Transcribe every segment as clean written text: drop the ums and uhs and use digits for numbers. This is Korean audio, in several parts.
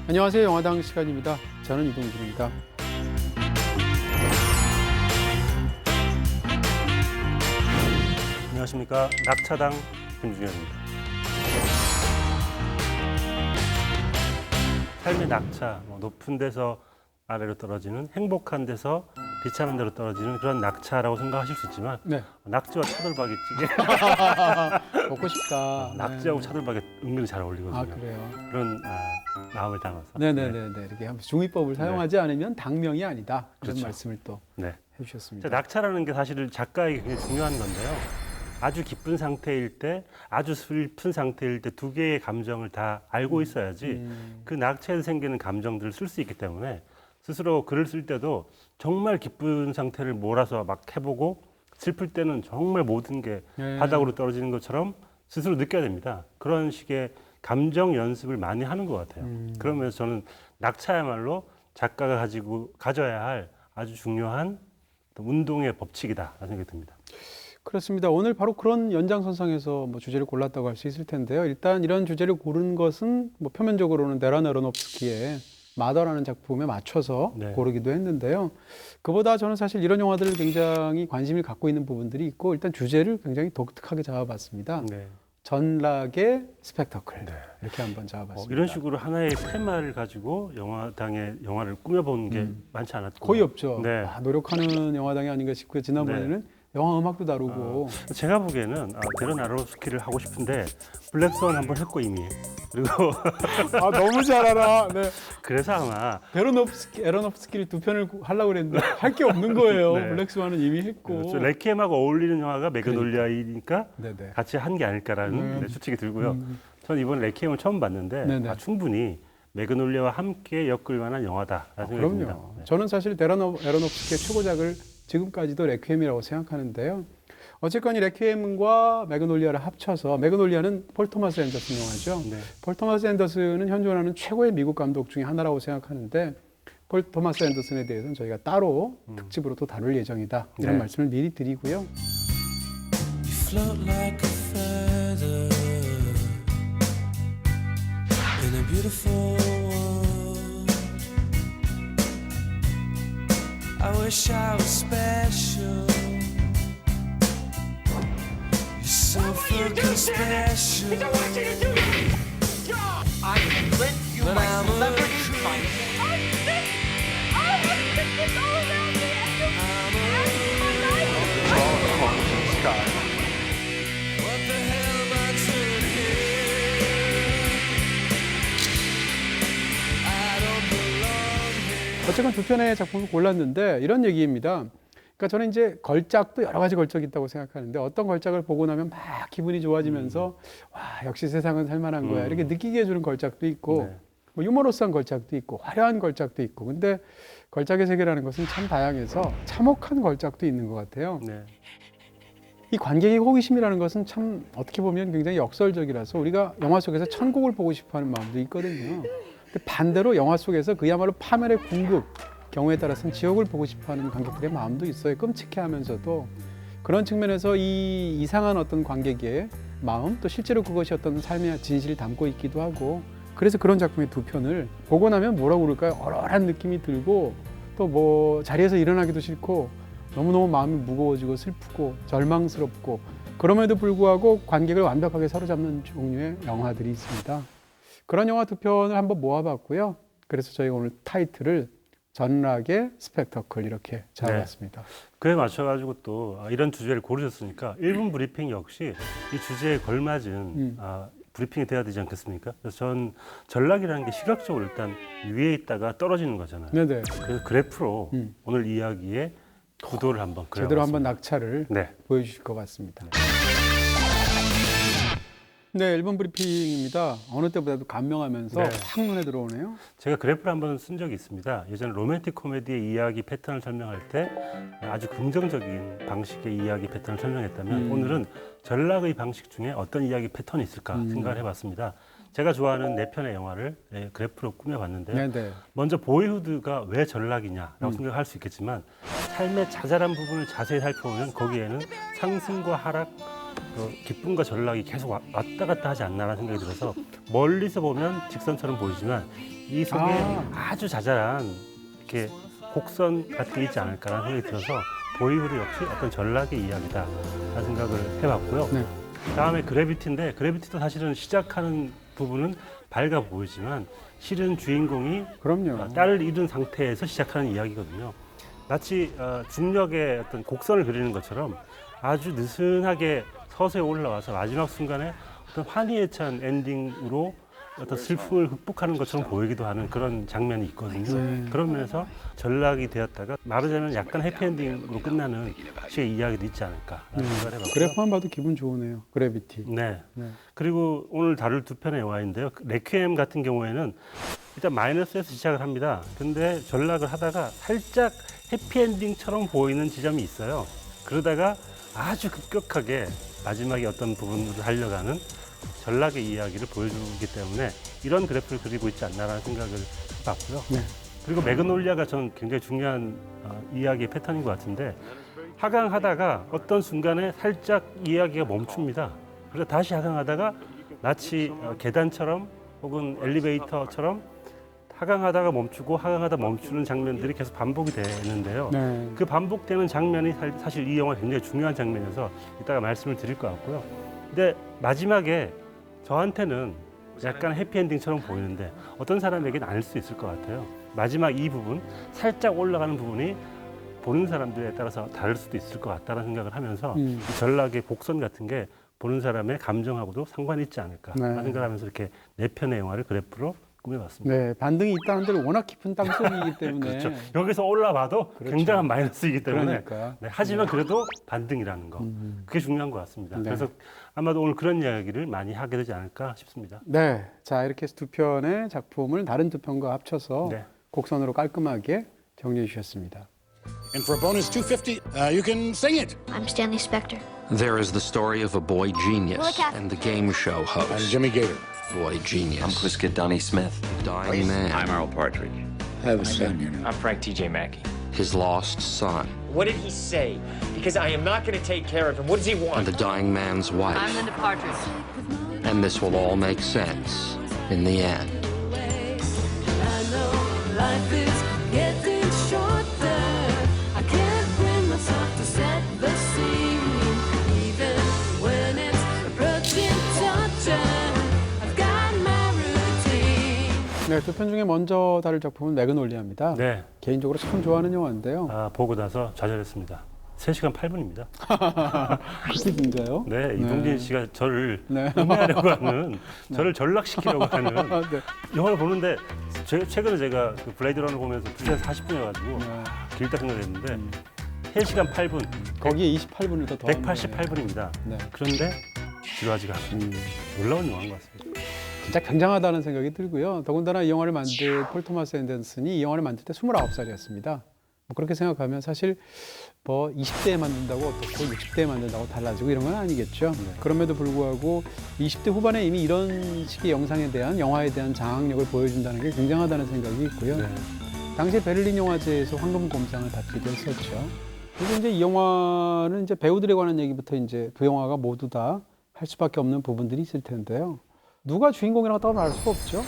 안녕하세요. 영화당 시간입니다. 저는 이동준입니다. 안녕하십니까. 낙차당 김준현입니다. 삶의 낙차, 높은 데서 아래로 떨어지는, 행복한 데서 비참한 데로 떨어지는 그런 낙차라고 생각하실 수 있지만 네. 낙지와 차돌박이 찌개 먹고 싶다. 낙지하고 네. 차돌박이 은근히 잘 어울리거든요. 아, 그래요? 그런 마음을 담아서 네네네. 이렇게 한번 중의법을 사용하지 않으면 당명이 아니다. 그런 그렇죠. 말씀을 또 네. 해주셨습니다. 자, 낙차라는 게 사실 작가에게 굉장히 중요한 건데요. 아주 기쁜 상태일 때, 아주 슬픈 상태일 때 두 개의 감정을 다 알고 있어야지 그 낙차에서 생기는 감정들을 쓸 수 있기 때문에 스스로 글을 쓸 때도 정말 기쁜 상태를 몰아서 막 해보고 슬플 때는 정말 모든 게 네. 바닥으로 떨어지는 것처럼 스스로 느껴야 됩니다. 그런 식의 감정 연습을 많이 하는 것 같아요. 그러면서 저는 낙차야말로 작가가 가져야 할 아주 중요한 운동의 법칙이다라는 생각이 듭니다. 그렇습니다. 오늘 바로 그런 연장선상에서 주제를 골랐다고 할 수 있을 텐데요. 일단 이런 주제를 고른 것은 표면적으로는 데란 아로노프스키의 마더라는 작품에 맞춰서 네. 고르기도 했는데요. 그보다 저는 사실 이런 영화들을 굉장히 관심을 갖고 있는 부분들이 있고 일단 주제를 굉장히 독특하게 잡아봤습니다. 네. 전락의 스펙터클 네. 이렇게 한번 잡아봤습니다. 이런 식으로 하나의 테마를 가지고 영화당의 영화를 꾸며본 게 많지 않았고 거의 없죠. 네. 노력하는 영화당이 아닌가 싶고요. 지난번에는 영화 음악도 다루고 제가 보기에는 데런 아로노프스키를 하고 싶은데 블랙스완 한번 했고 이미 그리고 너무 잘 알아. 네. 그래서 아마 에로노프스키를 두 편을 하려고 그랬는데 할 게 없는 거예요. 네. 블랙스완은 이미 했고. 레퀴엠하고 어울리는 영화가 매그놀리아이니까 네네. 같이 한 게 아닐까라는 추측이 들고요. 저는 이번 레퀴엠을 처음 봤는데 네네. 충분히 매그놀리아와 함께 엮을 만한 영화다라는 생각이 듭니다. 그럼요. 네. 저는 사실 에로노프스키의 최고작을 지금까지도 레퀴엠이라고 생각하는데요. 어쨌건 이 레퀴엠과 매그놀리아를 합쳐서 매그놀리아는 폴 토마스 앤더슨 영화죠. 네. 폴 토마스 앤더슨은 현존하는 최고의 미국 감독 중에 하나라고 생각하는데 폴 토마스 앤더슨에 대해서는 저희가 따로 특집으로 또 다룰 예정이다. 이런 네. 말씀을 미리 드리고요. You float like a feather in a beautiful world. I wish I was special. You're so fucking special. He's watching you do it! I will lend you But my I'm a celebrity creep. fight. I'm sick! I'm sick with all around me and you and my life. What the hell am I doing here? I don't belong here. 어쨌건 두 편의 작품을 골랐는데 이런 얘기입니다. 그러니까 저는 이제 걸작도 여러 가지 걸작이 있다고 생각하는데 어떤 걸작을 보고 나면 막 기분이 좋아지면서 와 역시 세상은 살만한 거야 이렇게 느끼게 해주는 걸작도 있고 네. 유머러스한 걸작도 있고 화려한 걸작도 있고 근데 걸작의 세계라는 것은 참 다양해서 참혹한 걸작도 있는 것 같아요. 네. 이 관객의 호기심이라는 것은 참 어떻게 보면 굉장히 역설적이라서 우리가 영화 속에서 천국을 보고 싶어하는 마음도 있거든요. 근데 반대로 영화 속에서 그야말로 파멸의 궁극 경우에 따라서는 지옥을 보고 싶어하는 관객들의 마음도 있어요. 끔찍해하면서도 그런 측면에서 이 이상한 어떤 관객의 마음 또 실제로 그것이 어떤 삶의 진실을 담고 있기도 하고 그래서 그런 작품의 두 편을 보고 나면 뭐라고 그럴까요? 얼얼한 느낌이 들고 또 자리에서 일어나기도 싫고 너무너무 마음이 무거워지고 슬프고 절망스럽고 그럼에도 불구하고 관객을 완벽하게 사로잡는 종류의 영화들이 있습니다. 그런 영화 두 편을 한번 모아봤고요. 그래서 저희가 오늘 타이틀을 전락의 스펙터클 이렇게 잡아봤습니다. 그에 맞춰가지고 또 이런 주제를 고르셨으니까 1분 브리핑 역시 이 주제에 걸맞은 브리핑이 돼야 되지 않겠습니까? 그래서 전 전락이라는 게 시각적으로 일단 위에 있다가 떨어지는 거잖아요. 네네. 그래서 그래프로 오늘 이야기의 구도를 한번 그려봤습니다. 제대로 한번 낙차를 네. 보여주실 것 같습니다. 네, 1번 브리핑입니다. 어느 때보다도 감명하면서 네. 확 눈에 들어오네요. 제가 그래프를 한번 쓴 적이 있습니다. 예전에 로맨틱 코미디의 이야기 패턴을 설명할 때 아주 긍정적인 방식의 이야기 패턴을 설명했다면 오늘은 전락의 방식 중에 어떤 이야기 패턴이 있을까 생각을 해봤습니다. 제가 좋아하는 네 편의 영화를 그래프로 꾸며봤는데요. 네네. 먼저 보이후드가 왜 전락이냐라고 생각할 수 있겠지만 삶의 자잘한 부분을 자세히 살펴보면 거기에는 상승과 하락, 그 기쁨과 전락이 계속 왔다 갔다 하지 않나라는 생각이 들어서 멀리서 보면 직선처럼 보이지만 이 속에 아주 자잘한 이렇게 곡선 같은 게 있지 않을까라는 생각이 들어서 보이브도 역시 어떤 전락의 이야기다라는 생각을 해봤고요. 네. 다음에 그래비티인데 그래비티도 사실은 시작하는 부분은 밝아 보이지만 실은 주인공이 그럼요. 딸을 잃은 상태에서 시작하는 이야기거든요. 마치 중력의 어떤 곡선을 그리는 것처럼 아주 느슨하게 서서히 올라와서 마지막 순간에 어떤 환희에 찬 엔딩으로 어떤 슬픔을 극복하는 것처럼 보이기도 하는 그런 장면이 있거든요. 그런 면에서 전락이 되었다가 말하자면 약간 해피엔딩으로 끝나는 식의 이야기도 있지 않을까 생각을 해봤고요. 그래프만 봐도 기분 좋으네요. 그래비티. 네. 네. 그리고 오늘 다룰 두 편의 영화인데요. 레퀴엠 같은 경우에는 일단 마이너스에서 시작을 합니다. 근데 전락을 하다가 살짝 해피엔딩처럼 보이는 지점이 있어요. 그러다가 아주 급격하게 마지막에 어떤 부분으로 달려가는 전락의 이야기를 보여주기 때문에 이런 그래프를 그리고 있지 않나라는 생각을 해봤고요. 네. 그리고 매그놀리아가 저는 굉장히 중요한 이야기의 패턴인 것 같은데 하강하다가 어떤 순간에 살짝 이야기가 멈춥니다. 그래서 다시 하강하다가 마치 계단처럼 혹은 엘리베이터처럼 하강하다가 멈추고 하강하다 멈추는 장면들이 계속 반복이 되는데요. 네. 그 반복되는 장면이 사실 이 영화 굉장히 중요한 장면이어서 이따가 말씀을 드릴 것 같고요. 근데 마지막에 저한테는 약간 해피엔딩처럼 보이는데 어떤 사람에게는 아닐 수 있을 것 같아요. 마지막 이 부분, 살짝 올라가는 부분이 보는 사람들에 따라서 다를 수도 있을 것 같다는 생각을 하면서 이 전락의 곡선 같은 게 보는 사람의 감정하고도 상관이 있지 않을까 네. 하는 생각을 하면서 이렇게 네 편의 영화를 그래프로 꾸며봤습니다. 네, 반등이 있다는 데는 워낙 깊은 땅속이기 때문에. 그렇죠. 여기서 올라봐도 그렇죠. 굉장한 마이너스이기 때문에 그러니까. 네, 하지만 그래도 반등이라는 거 그게 중요한 것 같습니다. 네. 그래서 아마도 오늘 그런 이야기를 많이 하게 되지 않을까 싶습니다. 네, 자 이렇게 해서 두 편의 작품을 다른 두 편과 합쳐서 네. 곡선으로 깔끔하게 정리해 주셨습니다. And for a bonus 250, you can sing it. I'm Stanley Spector. There is the story of a boy genius Willa Cather. and the game show I'm host. Jimmy Gator. Boy genius. I'm Quiska Dunny Smith. Dying man. I'm Earl Partridge. I have a son. I'm Frank T.J. Mackey. His lost son. What did he say? Because I am not going to take care of him. What does he And want? the dying man's wife. I'm Linda Partridge. And this will all make sense in the end. I know life is getting shorter. I can't bring myself to set the scene, even when it's approaching torture. I've got my routine. 네, 두 편 중에 먼저 다룰 작품은 매그놀리아입니다. 네, 개인적으로 참 좋아하는 영화인데요. 보고 나서 좌절했습니다. 3시간 8분입니다. 그렇게 긴가요? 네, 이동진 씨가 저를 네. 음해하려고 하는, 저를 전락시키려고 하는 네. 영화를 보는데 최근에 제가 그 블레이드 러너 보면서 2시간 40분이어가지고 네. 길다 생각했는데 3시간 8분, 거기에 28분을 더 더한 188분입니다. 네. 그런데 지루하지가 않습니다. 놀라운 영화인 것 같습니다. 진짜 굉장하다는 생각이 들고요. 더군다나 이 영화를 만든 폴 토마스 앤더슨이 이 영화를 만들 때 29살이었습니다. 뭐 그렇게 생각하면 사실 뭐 20대에 만든다고 어떻고 60대에 만든다고 달라지고 이런 건 아니겠죠. 그럼에도 불구하고 20대 후반에 이미 이런 식의 영상에 대한 영화에 대한 장악력을 보여준다는 게 굉장하다는 생각이 있고요. 네. 당시 베를린 영화제에서 황금곰상을 받기도 했었죠. 그리고 이제 이 영화는 이제 배우들에 관한 얘기부터 이제 두 영화가 모두 다 할 수밖에 없는 부분들이 있을 텐데요. 누가 주인공이라고 말할 수가 없죠.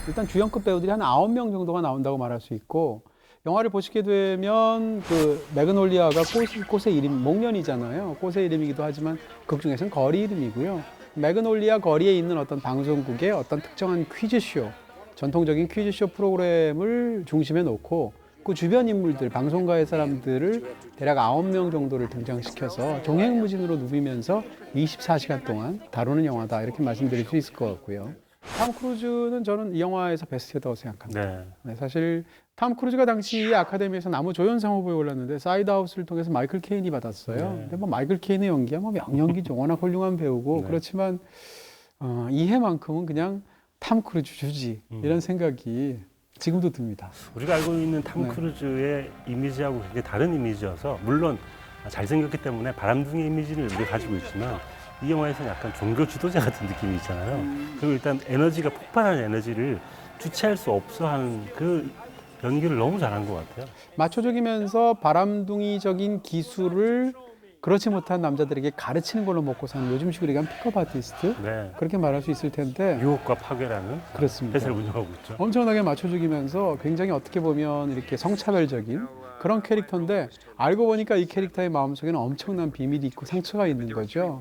일단 주연급 배우들이 한 9명 정도가 나온다고 말할 수 있고, 영화를 보시게 되면 그 매그놀리아가 꽃의 이름, 목련이잖아요. 꽃의 이름이기도 하지만 극 중에서는 거리 이름이고요. 매그놀리아 거리에 있는 어떤 방송국의 어떤 특정한 퀴즈쇼, 전통적인 퀴즈쇼 프로그램을 중심에 놓고 그 주변 인물들, 방송가의 사람들을 대략 9명 정도를 등장시켜서 종횡무진으로 누비면서 24시간 동안 다루는 영화다, 이렇게 말씀드릴 수 있을 것 같고요. 탐 크루즈는 저는 이 영화에서 베스트였다고 생각합니다. 네. 네, 사실 탐 크루즈가 당시 아카데미에서 남우조연상 후보에 올랐는데 사이드하우스를 통해서 마이클 케인이 받았어요. 네. 근데 뭐 마이클 케인의 연기야 뭐 명연기죠. 워낙 훌륭한 배우고. 네. 그렇지만 이 해만큼은 그냥 탐 크루즈 주지, 이런 생각이 지금도 듭니다. 우리가 알고 있는 탐 네. 크루즈의 이미지하고 굉장히 다른 이미지여서, 물론 잘생겼기 때문에 바람둥이 이미지를 우리가 가지고 있지만 이 영화에서는 약간 종교 지도자 같은 느낌이 있잖아요. 그리고 일단 에너지가 폭발하는 에너지를 주체할 수 없어 하는 그 연기를 너무 잘한 것 같아요. 마초적이면서 바람둥이적인 기술을 그렇지 못한 남자들에게 가르치는 걸로 먹고 사는 요즘식으로 얘기하면 픽업 아티스트 네. 그렇게 말할 수 있을 텐데 유혹과 파괴라는 그렇습니다. 회사를 운영하고 있죠. 엄청나게 맞춰주기면서 굉장히 어떻게 보면 이렇게 성차별적인 그런 캐릭터인데 알고 보니까 이 캐릭터의 마음속에는 엄청난 비밀이 있고 상처가 있는 거죠.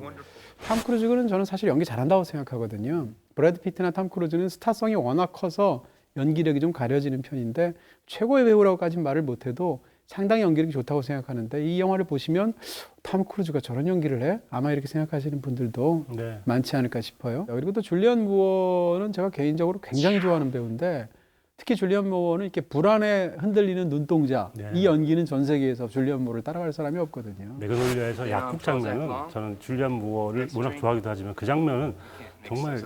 탐 크루즈는 저는 사실 연기 잘한다고 생각하거든요. 브래드 피트나 탐 크루즈는 스타성이 워낙 커서 연기력이 좀 가려지는 편인데 최고의 배우라고까지는 말을 못해도 상당히 연기력이 좋다고 생각하는데 이 영화를 보시면 탐 크루즈가 저런 연기를 해? 아마 이렇게 생각하시는 분들도 네. 많지 않을까 싶어요. 그리고 또 줄리언 무어는 제가 개인적으로 굉장히 좋아하는 배우인데 특히 줄리언 무어는 이렇게 불안에 흔들리는 눈동자 네. 이 연기는 전 세계에서 줄리언 무어를 따라갈 사람이 없거든요. 매그놀리아에서 약국 장면은 저는 줄리안 무어를 워낙 좋아하기도 하지만 그 장면은 정말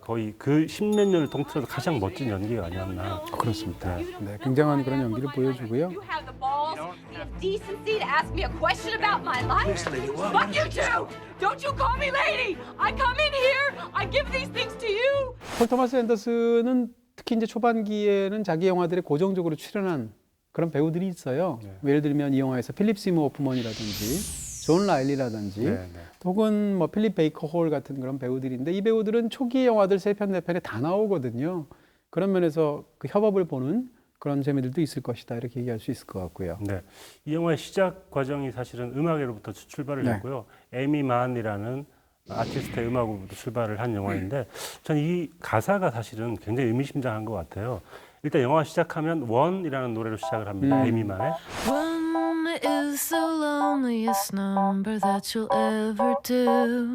거의 그 십몇 년을 통틀어서 가장 멋진 연기가 아니었나. 그렇습니다. 네, 굉장한 그런 연기를 보여주고요. You have the balls, the decency to ask me a question about my life? Fuck you too! Don't you call me lady! I come in here, I give these things to you! 폴 토마스 앤더슨은 특히 이제 초반기에는 자기 영화들에 고정적으로 출연한 그런 배우들이 있어요. 예를 들면 이 영화에서 필립 시모 호프먼이라든지 존 라일리라든지 네, 네. 혹은 뭐 필립 베이커 홀 같은 그런 배우들인데 이 배우들은 초기 영화들 3편, 4편에 다 나오거든요. 그런 면에서 그 협업을 보는 그런 재미들도 있을 것이다 이렇게 얘기할 수 있을 것 같고요. 네. 이 영화의 시작 과정이 사실은 음악으로부터 출발을 네. 했고요. 에미 만이라는 아티스트의 음악으로부터 출발을 한 영화인데 전 이 가사가 사실은 굉장히 의미심장한 것 같아요. 일단 영화 시작하면 원이라는 노래로 시작을 합니다. 에미 만의. One is the loneliest number that you'll ever do.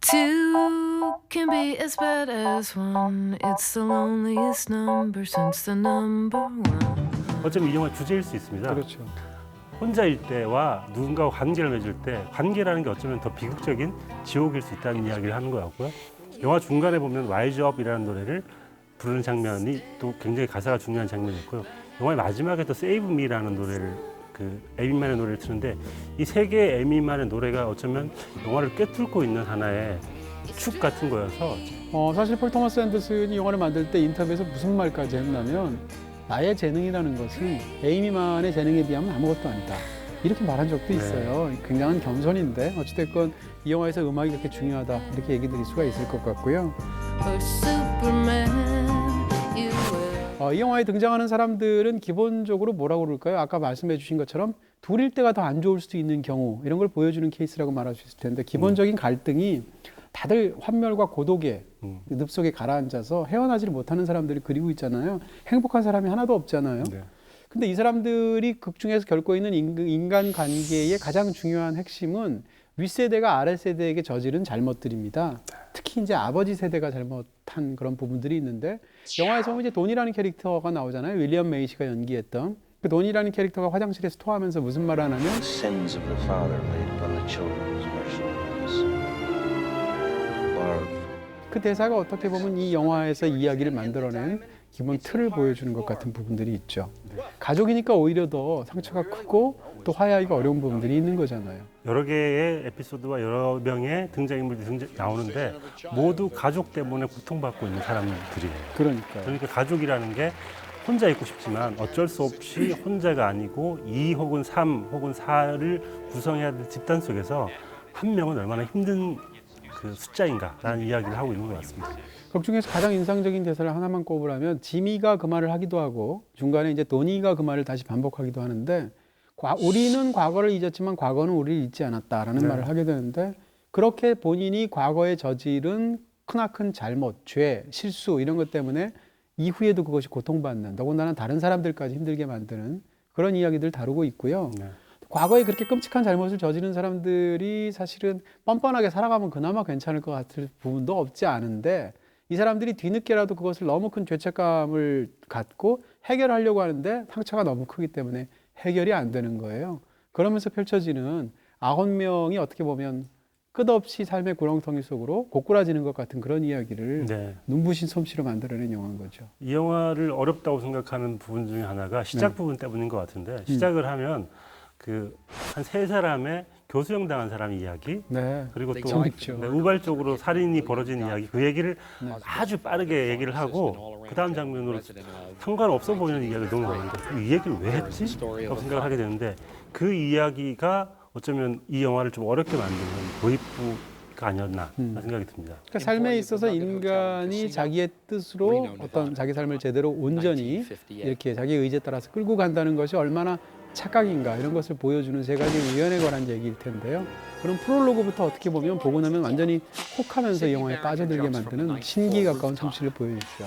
Two can be as bad as one. It's the loneliest number since the number one. 어쩌면 이 영화의 주제일 수 있습니다. 그렇죠. 혼자일 때와 누군가와 관계를 맺을 때 관계라는 게 어쩌면 더 비극적인 지옥일 수 있다는 이야기를 하는 것 같고요. 영화 중간에 보면 와이즈 업이라는 노래를 부르는 장면이 또 굉장히 가사가 중요한 장면이었고요. 영화의 마지막에 또 세이브 미라는 노래를 그 에미만의 노래를 트는데 이 세 개의 에미만의 노래가 어쩌면 영화를 꿰뚫고 있는 하나의 축 같은 거여서 사실 폴 토마스 앤더슨이 영화를 만들 때 인터뷰에서 무슨 말까지 했냐면 나의 재능이라는 것은 에이미만의 재능에 비하면 아무것도 아니다. 이렇게 말한 적도 있어요. 굉장한 겸손인데 어찌됐건 이 영화에서 음악이 그렇게 중요하다 이렇게 얘기 드릴 수가 있을 것 같고요. Or Superman, you will. 이 영화에 등장하는 사람들은 기본적으로 뭐라고 그럴까요? 아까 말씀해 주신 것처럼 둘일 때가 더 안 좋을 수도 있는 경우 이런 걸 보여주는 케이스라고 말할 수 있을 텐데 기본적인 갈등이 다들 환멸과 고독의 늪 속에 가라앉아서 헤어나지를 못하는 사람들이 그리고 있잖아요. 행복한 사람이 하나도 없잖아요. 네. 근데 이 사람들이 극 중에서 겪고 있는 인간 관계의 가장 중요한 핵심은 윗세대가 아랫세대에게 저지른 잘못들입니다. 특히 이제 아버지 세대가 잘못한 그런 부분들이 있는데 영화에서 보면 이제 돈이라는 캐릭터가 나오잖아요. 윌리엄 메이시가 연기했던 그 돈이라는 캐릭터가 화장실에서 토하면서 무슨 말을 하냐면 Sins of the father laid upon the children was merciless. Love. 그 대사가 어떻게 보면 이 영화에서 이야기를 만들어낸 기본 틀을 보여주는 것 같은 부분들이 있죠. 가족이니까 오히려 더 상처가 크고 또 화해하기가 어려운 부분들이 있는 거잖아요. 여러 개의 에피소드와 여러 명의 등장인물들이 나오는데 모두 가족 때문에 고통받고 있는 사람들이에요. 그러니까요. 그러니까 가족이라는 게 혼자 있고 싶지만 어쩔 수 없이 혼자가 아니고 2 혹은 3 혹은 4를 구성해야 될 집단 속에서 한 명은 얼마나 힘든 그 숫자인가라는 이야기를 하고 있는 것 같습니다. 극 중에서 가장 인상적인 대사를 하나만 꼽으라면 지미가 그 말을 하기도 하고 중간에 이제 도니가 그 말을 다시 반복하기도 하는데 우리는 과거를 잊었지만 과거는 우리를 잊지 않았다라는 네. 말을 하게 되는데 그렇게 본인이 과거에 저지른 크나큰 잘못, 죄, 실수 이런 것 때문에 이후에도 그것이 고통받는 더군다나 다른 사람들까지 힘들게 만드는 그런 이야기들 다루고 있고요. 네. 과거에 그렇게 끔찍한 잘못을 저지른 사람들이 사실은 뻔뻔하게 살아가면 그나마 괜찮을 것 같을 부분도 없지 않은데 이 사람들이 뒤늦게라도 그것을 너무 큰 죄책감을 갖고 해결하려고 하는데 상처가 너무 크기 때문에 해결이 안 되는 거예요. 그러면서 펼쳐지는 9명이 어떻게 보면 끝없이 삶의 구렁텅이 속으로 고꾸라지는 것 같은 그런 이야기를 네. 눈부신 솜씨로 만들어낸 영화인 거죠. 이 영화를 어렵다고 생각하는 부분 중에 하나가 시작 부분 때문인 것 같은데 시작을 하면 그 한 3사람의 교수형 당한 사람 이야기 네. 그리고 또 재밌죠. 우발적으로 살인이 벌어진 이야기 그 얘기를 아주 빠르게 얘기를 하고 그 다음 장면으로 상관없어 보이는 이야기가 너무 많은데 이 얘기를 왜 했지? 라고 생각을 하게 되는데 그 이야기가 어쩌면 이 영화를 좀 어렵게 만드는 도입부가 아니었나 생각이 듭니다. 그러니까 삶에 있어서 인간이 자기의 뜻으로 어떤 자기 삶을 제대로 온전히 이렇게 자기 의지에 따라서 끌고 간다는 것이 얼마나 착각인가 이런 것을 보여주는 세 가지 의견에 관한 얘기일 텐데요. 그럼 프롤로그부터 어떻게 보면 보고 나면 완전히 혹하면서 이 영화에 빠져들게 만드는 신기에 가까운 솜씨를 보여주시죠.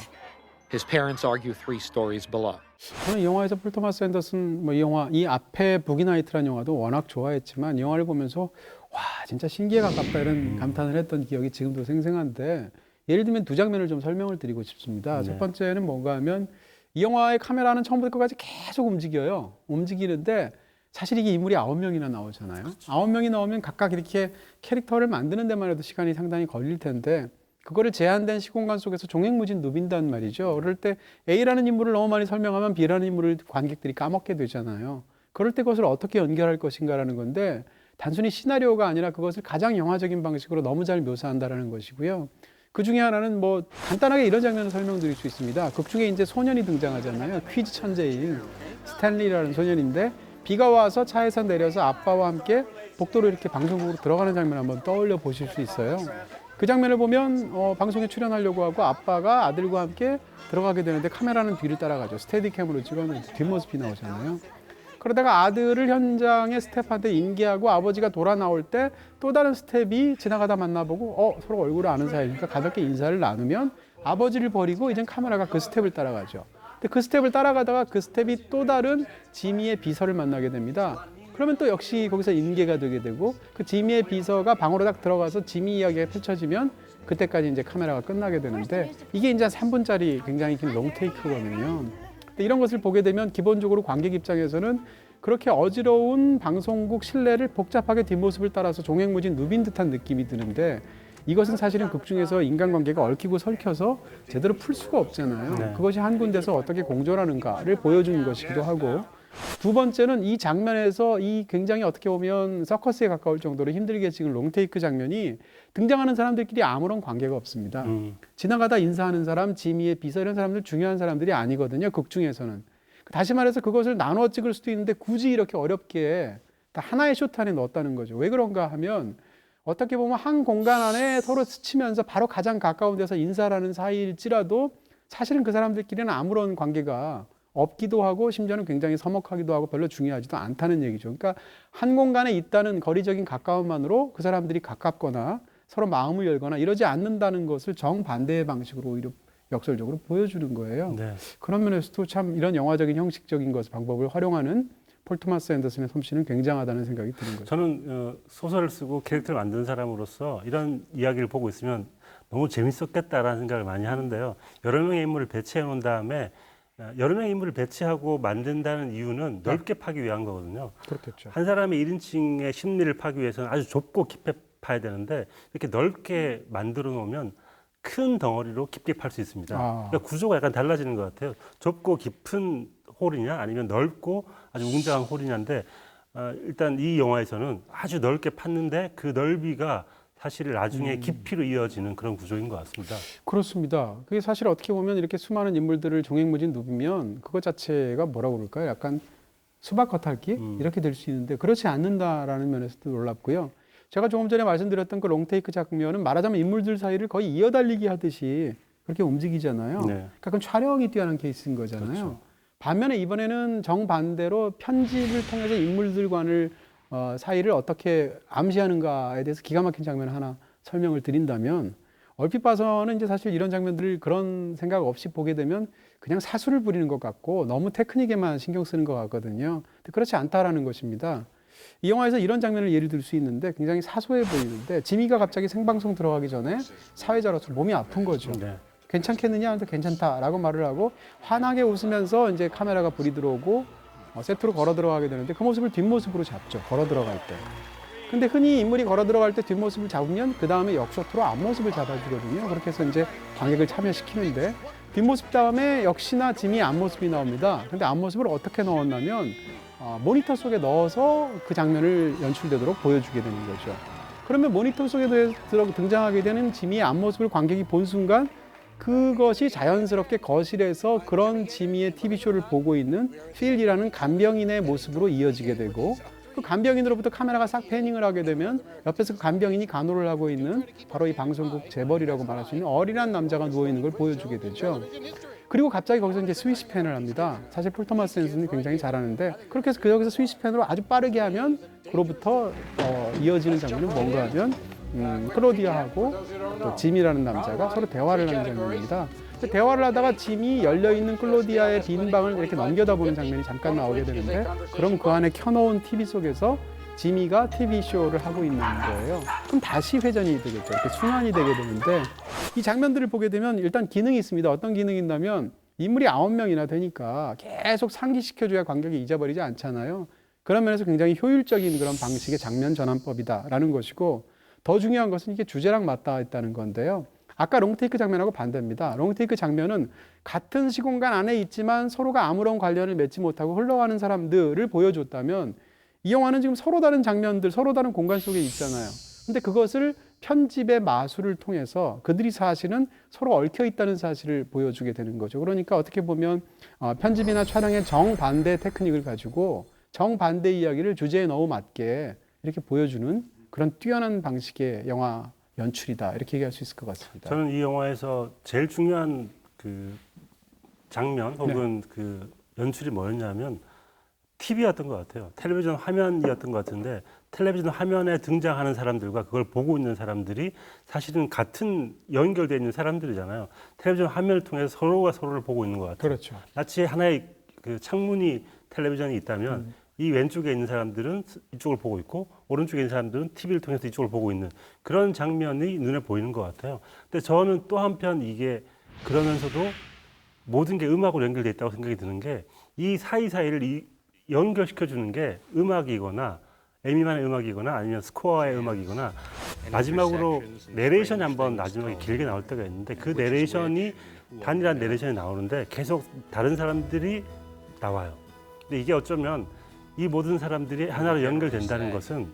His parents argue 3 stories below. 저는 이 영화에서 폴 토마스 앤더슨 이 영화 이 앞에 부기나이트라는 영화도 워낙 좋아했지만 이 영화를 보면서 와 진짜 신기에 가깝다 이런 감탄을 했던 기억이 지금도 생생한데 예를 들면 2장면을 좀 설명을 드리고 싶습니다. 네. 첫 번째는 뭔가 하면 이 영화의 카메라는 처음부터 끝까지 계속 움직여요. 움직이는데 사실 이게 인물이 9명이나 나오잖아요. 9명이 나오면 각각 이렇게 캐릭터를 만드는 데만 해도 시간이 상당히 걸릴 텐데 그거를 제한된 시공간 속에서 종횡무진 누빈단 말이죠. 그럴 때 A라는 인물을 너무 많이 설명하면 B라는 인물을 관객들이 까먹게 되잖아요. 그럴 때 그것을 어떻게 연결할 것인가라는 건데 단순히 시나리오가 아니라 그것을 가장 영화적인 방식으로 너무 잘 묘사한다라는 것이고요. 그 중에 하나는 뭐 간단하게 이런 장면을 설명드릴 수 있습니다. 극 중에 이제 소년이 등장하잖아요. 퀴즈 천재인 스탠리라는 소년인데 비가 와서 차에서 내려서 아빠와 함께 복도로 이렇게 방송국으로 들어가는 장면 한번 떠올려 보실 수 있어요. 그 장면을 보면 방송에 출연하려고 하고 아빠가 아들과 함께 들어가게 되는데 카메라는 뒤를 따라가죠. 스테디캠으로 찍었는데 뒷모습이 나오잖아요. 그러다가 아들을 현장의 스텝한테 인계하고 아버지가 돌아 나올 때 또 다른 스텝이 지나가다 만나보고 서로 얼굴을 아는 사이니까 가볍게 인사를 나누면 아버지를 버리고 이젠 카메라가 그 스텝을 따라가죠. 근데 그 스텝을 따라가다가 그 스텝이 또 다른 지미의 비서를 만나게 됩니다. 그러면 또 역시 거기서 인계가 되게 되고 그 지미의 비서가 방으로 딱 들어가서 지미 이야기가 펼쳐지면 그때까지 이제 카메라가 끝나게 되는데 이게 이제 3분짜리 굉장히 긴 롱테이크거든요. 근데 이런 것을 보게 되면 기본적으로 관객 입장에서는 그렇게 어지러운 방송국 실내를 복잡하게 뒷모습을 따라서 종횡무진 누빈 듯한 느낌이 드는데 이것은 사실은 극 중에서 인간관계가 얽히고 설켜서 제대로 풀 수가 없잖아요. 네. 그것이 한 군데서 어떻게 공존하는가를 보여주는 것이기도 하고 두 번째는 이 장면에서 이 굉장히 어떻게 보면 서커스에 가까울 정도로 힘들게 찍은 롱테이크 장면이 등장하는 사람들끼리 아무런 관계가 없습니다. 지나가다 인사하는 사람, 지미의 비서 이런 사람들 중요한 사람들이 아니거든요. 극 중에서는. 다시 말해서 그것을 나눠 찍을 수도 있는데 굳이 이렇게 어렵게 다 하나의 숏 안에 넣었다는 거죠. 왜 그런가 하면 어떻게 보면 한 공간 안에 서로 스치면서 바로 가장 가까운 데서 인사라는 사이일지라도 사실은 그 사람들끼리는 아무런 관계가 없기도 하고 심지어는 굉장히 서먹하기도 하고 별로 중요하지도 않다는 얘기죠. 그러니까 한 공간에 있다는 거리적인 가까움만으로 그 사람들이 가깝거나 서로 마음을 열거나 이러지 않는다는 것을 정반대의 방식으로 오히려 역설적으로 보여주는 거예요. 네. 그런 면에서도 참 이런 영화적인 형식적인 방법을 활용하는 폴 토마스 앤더슨의 솜씨는 굉장하다는 생각이 드는 거죠. 저는 소설을 쓰고 캐릭터를 만드는 사람으로서 이런 이야기를 보고 있으면 너무 재밌었겠다라는 생각을 많이 하는데요. 여러 명의 인물을 배치해 놓은 다음에 여러 명의 인물을 배치하고 만든다는 이유는 넓게 파기 위한 거거든요. 그렇겠죠. 한 사람의 1인칭의 심리를 파기 위해서는 아주 좁고 깊게 파야 되는데 이렇게 넓게 만들어 놓으면 큰 덩어리로 깊게 팔 수 있습니다. 그러니까 구조가 약간 달라지는 것 같아요. 좁고 깊은 홀이냐 아니면 넓고 아주 웅장한 홀이냐인데 일단 이 영화에서는 아주 넓게 팠는데 그 넓이가 사실 나중에 깊이로 이어지는 그런 구조인 것 같습니다. 그렇습니다. 그게 사실 어떻게 보면 이렇게 수많은 인물들을 종횡무진 누비면 그것 자체가 뭐라고 그럴까요? 약간 수박 겉핥기 이렇게 될 수 있는데 그렇지 않는다라는 면에서도 놀랍고요. 제가 조금 전에 말씀드렸던 그 롱테이크 장면은 말하자면 인물들 사이를 거의 이어달리기 하듯이 그렇게 움직이잖아요. 네. 그러니까 그건 촬영이 뛰어난 케이스인 거잖아요. 그렇죠. 반면에 이번에는 정반대로 편집을 통해서 인물들과의 사이를 어떻게 암시하는가에 대해서 기가 막힌 장면을 하나 설명을 드린다면 얼핏 봐서는 이제 사실 이런 장면들을 그런 생각 없이 보게 되면 그냥 사수를 부리는 것 같고 너무 테크닉에만 신경 쓰는 것 같거든요. 근데 그렇지 않다라는 것입니다. 이 영화에서 이런 장면을 예를 들 수 있는데 굉장히 사소해 보이는데 지미가 갑자기 생방송 들어가기 전에 사회자로서 몸이 아픈 거죠. 네. 괜찮겠느냐? 근데 괜찮다라고 말을 하고 환하게 웃으면서 이제 카메라가 불이 들어오고 세트로 걸어 들어가게 되는데 그 모습을 뒷모습으로 잡죠. 걸어 들어갈 때. 근데 흔히 인물이 걸어 들어갈 때 뒷모습을 잡으면 그 다음에 역쇼트로 앞모습을 잡아주거든요. 그렇게 해서 이제 관객을 참여시키는데 뒷모습 다음에 역시나 지미의 앞모습이 나옵니다. 근데 앞모습을 어떻게 넣었냐면 모니터 속에 넣어서 그 장면을 연출되도록 보여주게 되는 거죠. 그러면 모니터 속에 등장하게 되는 지미의 앞모습을 관객이 본 순간 그것이 자연스럽게 거실에서 그런 지미의 TV쇼를 보고 있는 필이라는 간병인의 모습으로 이어지게 되고 그 간병인으로부터 카메라가 싹 패닝을 하게 되면 옆에서 그 간병인이 간호를 하고 있는 바로 이 방송국 재벌이라고 말할 수 있는 어린한 남자가 누워 있는 걸 보여주게 되죠. 그리고 갑자기 거기서 이제 스위치펜을 합니다. 사실 폴 토마스 앤슨이 굉장히 잘하는데 그렇게 해서 여기서 스위치펜으로 아주 빠르게 하면 그로부터 이어지는 장면은 뭔가 하면 클로디아하고 또 짐이라는 남자가 서로 대화를 하는 장면입니다. 대화를 하다가 짐이 열려있는 클로디아의 빈 방을 이렇게 넘겨다보는 장면이 잠깐 나오게 되는데 그럼 그 안에 켜놓은 TV 속에서 지미가 TV쇼를 하고 있는 거예요. 그럼 다시 회전이 되겠죠. 이렇게 순환이 되게 되는데 이 장면들을 보게 되면 일단 기능이 있습니다. 어떤 기능이 있냐면 인물이 9명이나 되니까 계속 상기시켜줘야 관객이 잊어버리지 않잖아요. 그런 면에서 굉장히 효율적인 그런 방식의 장면 전환법이다라는 것이고 더 중요한 것은 이게 주제랑 맞닿아 있다는 건데요. 아까 롱테이크 장면하고 반대입니다. 롱테이크 장면은 같은 시공간 안에 있지만 서로가 아무런 관련을 맺지 못하고 흘러가는 사람들을 보여줬다면 이 영화는 지금 서로 다른 장면들, 서로 다른 공간 속에 있잖아요. 근데 그것을 편집의 마술을 통해서 그들이 사실은 서로 얽혀 있다는 사실을 보여주게 되는 거죠. 그러니까 어떻게 보면 편집이나 촬영의 정반대 테크닉을 가지고 정반대 이야기를 주제에 너무 맞게 이렇게 보여주는 그런 뛰어난 방식의 영화 연출이다. 이렇게 얘기할 수 있을 것 같습니다. 저는 이 영화에서 제일 중요한 그 장면 혹은 그 연출이 뭐였냐면 TV였던 것 같아요. 텔레비전 화면이었던 것 같은데 텔레비전 화면에 등장하는 사람들과 그걸 보고 있는 사람들이 사실은 같은 연결되어 있는 사람들이잖아요. 텔레비전 화면을 통해서 서로가 서로를 보고 있는 것 같아요. 그렇죠. 마치 하나의 그 창문이 텔레비전이 있다면 이 왼쪽에 있는 사람들은 이쪽을 보고 있고 오른쪽에 있는 사람들은 TV를 통해서 이쪽을 보고 있는 그런 장면이 눈에 보이는 것 같아요. 근데 저는 또 한편 이게 그러면서도 모든 게 음악으로 연결되어 있다고 생각이 드는 게 이 사이사이를 연결시켜 주는 게 음악이거나 에미만의 음악이거나 아니면 스코어의 음악이거나 마지막으로 내레이션이 한번 마지막에 길게 나올 때가 있는데 그 내레이션이 단일한 내레이션이 나오는데 계속 다른 사람들이 나와요. 근데 이게 어쩌면 이 모든 사람들이 하나로 연결된다는 것은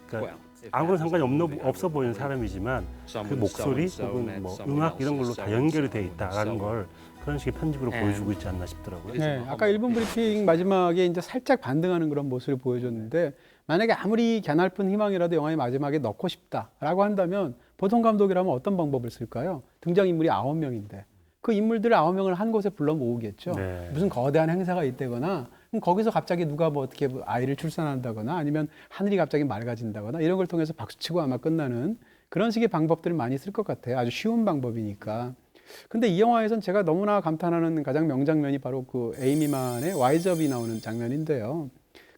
그러니까 아무런 상관이 없어 보이는 사람이지만 그 목소리 혹은 뭐 음악 이런 걸로 다 연결이 돼 있다라는 걸 그런 식의 편집으로 보여주고 있지 않나 싶더라고요. 네, 아까 1분 브리핑 마지막에 이제 살짝 반등하는 그런 모습을 보여줬는데 만약에 아무리 갸냘픈 희망이라도 영화의 마지막에 넣고 싶다라고 한다면 보통 감독이라면 어떤 방법을 쓸까요? 등장인물이 9명인데 그 인물들을 9명을 한 곳에 불러 모으겠죠. 네. 무슨 거대한 행사가 있다거나 그럼 거기서 갑자기 누가 뭐 어떻게 아이를 출산한다거나 아니면 하늘이 갑자기 맑아진다거나 이런 걸 통해서 박수치고 아마 끝나는 그런 식의 방법들을 많이 쓸 것 같아요. 아주 쉬운 방법이니까. 근데 이 영화에선 제가 너무나 감탄하는 가장 명장면이 바로 그 에이미만의 와이즈업이 나오는 장면인데요.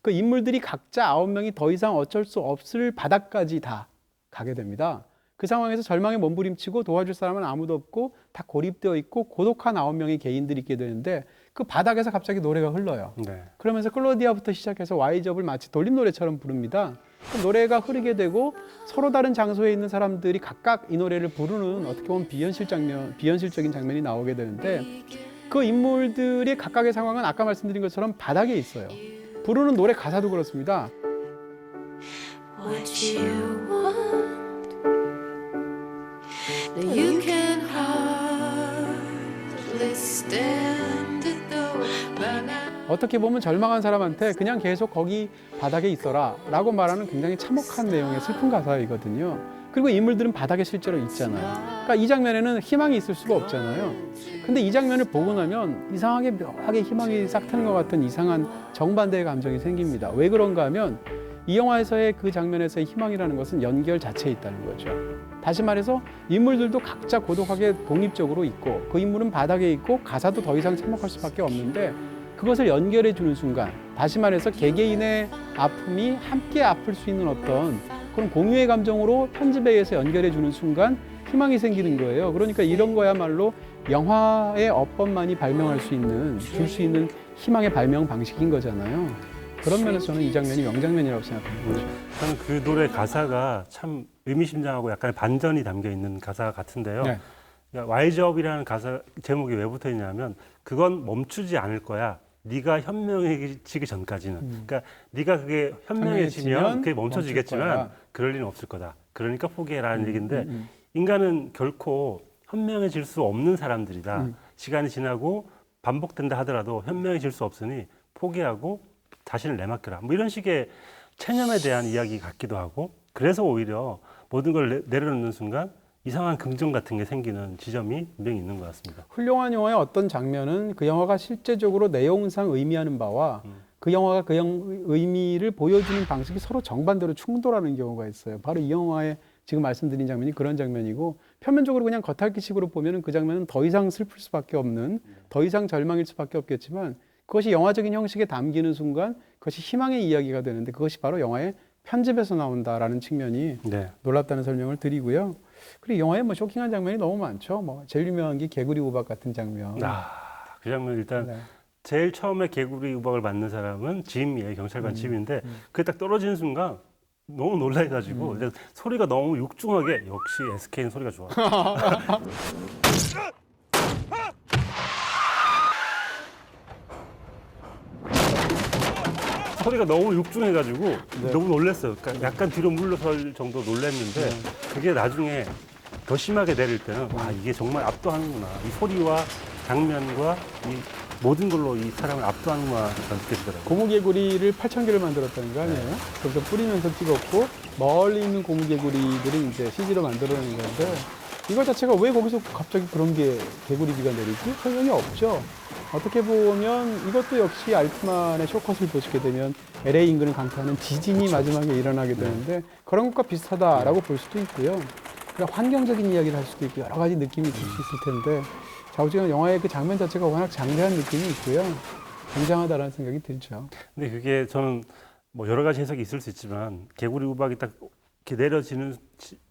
그 인물들이 각자 9명이 더 이상 어쩔 수 없을 바닥까지 다 가게 됩니다. 그 상황에서 절망에 몸부림치고 도와줄 사람은 아무도 없고 다 고립되어 있고 고독한 9명의 개인들이 있게 되는데 그 바닥에서 갑자기 노래가 흘러요. 네. 그러면서 클로디아부터 시작해서 와이즈업을 마치 돌림 노래처럼 부릅니다. 그 노래가 흐르게 되고 서로 다른 장소에 있는 사람들이 각각 이 노래를 부르는 어떻게 보면 비현실적인 장면이 나오게 되는데 그 인물들의 각각의 상황은 아까 말씀드린 것처럼 바닥에 있어요. 부르는 노래 가사도 그렇습니다. What you want, you can hardly stand it though. 어떻게 보면 절망한 사람한테 그냥 계속 거기 바닥에 있어라 라고 말하는 굉장히 참혹한 내용의 슬픈 가사이거든요. 그리고 인물들은 바닥에 실제로 있잖아요. 그러니까 이 장면에는 희망이 있을 수가 없잖아요. 근데 이 장면을 보고 나면 이상하게 묘하게 희망이 싹 트는 것 같은 이상한 정반대의 감정이 생깁니다. 왜 그런가 하면 이 영화에서의 그 장면에서의 희망이라는 것은 연결 자체에 있다는 거죠. 다시 말해서 인물들도 각자 고독하게 독립적으로 있고 그 인물은 바닥에 있고 가사도 더 이상 참혹할 수밖에 없는데 그것을 연결해 주는 순간 다시 말해서 개개인의 아픔이 함께 아플 수 있는 어떤 그런 공유의 감정으로 편집에 의해서 연결해 주는 순간 희망이 생기는 거예요. 그러니까 이런 거야말로 영화의 어법만이 발명할 수 있는 줄 수 있는 희망의 발명 방식인 거잖아요. 그런 면에서 저는 이 장면이 명장면이라고 생각합니다. 저는 그 노래 가사가 참 의미심장하고 약간의 반전이 담겨 있는 가사 같은데요. 네. 그러니까 와이즈업이라는 가사 제목이 왜 붙어 있냐면 그건 멈추지 않을 거야. 네가 현명해지기 전까지는. 그러니까 네가 그게 현명해지면 그게 멈춰지겠지만 그럴 리는 없을 거다. 그러니까 포기해라는 얘기인데 인간은 결코 현명해질 수 없는 사람들이다. 시간이 지나고 반복된다 하더라도 현명해질 수 없으니 포기하고 자신을 내맡겨라. 뭐 이런 식의 체념에 대한 이야기 같기도 하고 그래서 오히려 모든 걸 내려놓는 순간 이상한 긍정 같은 게 생기는 지점이 분명히 있는 것 같습니다. 훌륭한 영화의 어떤 장면은 그 영화가 실제적으로 내용상 의미하는 바와 그 영화가 그 의미를 보여주는 방식이 서로 정반대로 충돌하는 경우가 있어요. 바로 이 영화의 지금 말씀드린 장면이 그런 장면이고 표면적으로 그냥 겉핥기식으로 보면은 그 장면은 더 이상 슬플 수밖에 없는 더 이상 절망일 수밖에 없겠지만 그것이 영화적인 형식에 담기는 순간 그것이 희망의 이야기가 되는데 그것이 바로 영화의 편집에서 나온다라는 측면이 네. 놀랍다는 설명을 드리고요. 그리고 영화에 뭐 쇼킹한 장면이 너무 많죠. 뭐 제일 유명한 게 개구리 우박 같은 장면. 그 장면 일단 네. 제일 처음에 개구리 우박을 맞는 사람은 짐이에요. 경찰관 짐인데 그게 딱 떨어지는 순간 너무 놀라가지고 소리가 너무 육중하게 역시 SK는 소리가 좋아. 소리가 너무 육중해가지고 너무 놀랐어요. 그러니까 약간 뒤로 물러설 정도 놀랐는데 그게 나중에 더 심하게 내릴 때는 와 이게 정말 압도하는구나. 이 소리와 장면과 이 모든 걸로 이 사람을 압도하는구나 느껴지더라고요. 고무개구리를 8,000개를 만들었다는 거 아니에요? 그래서 뿌리면서 찍었고 멀리 있는 고무개구리들을 이제 CG로 만들어내는 건데 이거 자체가 왜 거기서 갑자기 그런 게 개구리비가 내리지? 설명이 없죠. 어떻게 보면 이것도 역시 알트만의 쇼컷을 보시게 되면 LA 인근을 강타하는 지진이 마지막에 일어나게 되는데 그런 것과 비슷하다라고 볼 수도 있고요. 그냥 환경적인 이야기를 할 수도 있고 여러 가지 느낌이 있을 수 있을 텐데 좌우지간 영화의 그 장면 자체가 워낙 장대한 느낌이 있고요. 굉장하다라는 생각이 들죠. 근데 그게 저는 뭐 여러 가지 해석이 있을 수 있지만 개구리 우박이 딱 이렇게